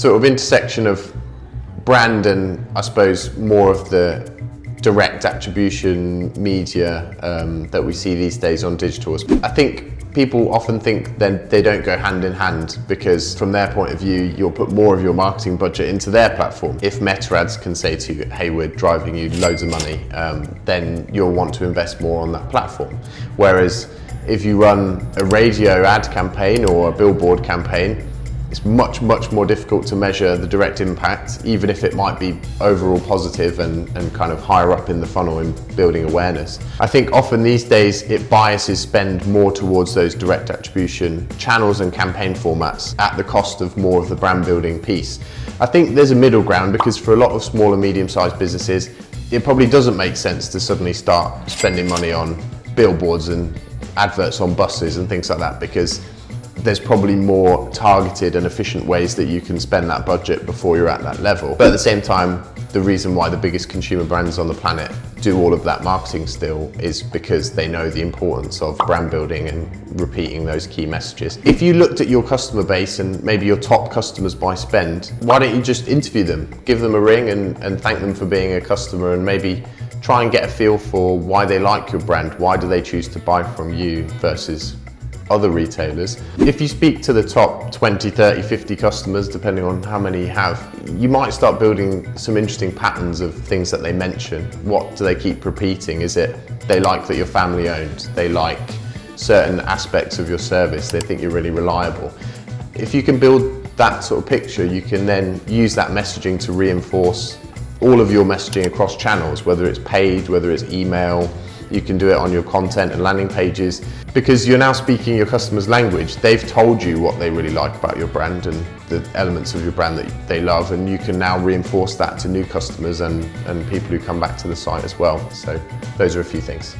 sort of intersection of brand and I suppose more of the direct attribution media that we see these days on digital. I think people often think that they don't go hand in hand because from their point of view, you'll put more of your marketing budget into their platform. If Meta Ads can say to you, hey, we're driving you loads of money, then you'll want to invest more on that platform. Whereas if you run a radio ad campaign or a billboard campaign, it's much more difficult to measure the direct impact, even if it might be overall positive and kind of higher up in the funnel in building awareness. I think often these days it biases spend more towards those direct attribution channels and campaign formats at the cost of more of the brand building piece. I think there's a middle ground because for a lot of small and medium-sized businesses, it probably doesn't make sense to suddenly start spending money on billboards and adverts on buses and things like that because there's probably more targeted and efficient ways that you can spend that budget before you're at that level. But at the same time, the reason why the biggest consumer brands on the planet do all of that marketing still is because they know the importance of brand building and repeating those key messages. If you looked at your customer base and maybe your top customers by spend, why don't you just interview them, give them a ring and thank them for being a customer and maybe try and get a feel for why they like your brand, why do they choose to buy from you versus other retailers. If you speak to the top 20, 30, 50 customers, depending on how many you have, you might start building some interesting patterns of things that they mention. What do they keep repeating? Is it they like that you're family owned? They like certain aspects of your service? They think you're really reliable? If you can build that sort of picture, you can then use that messaging to reinforce all of your messaging across channels, whether it's paid, whether it's email. You can do it on your content and landing pages because you're now speaking your customer's language. They've told you what they really like about your brand and the elements of your brand that they love, and you can now reinforce that to new customers and people who come back to the site as well. So those are a few things.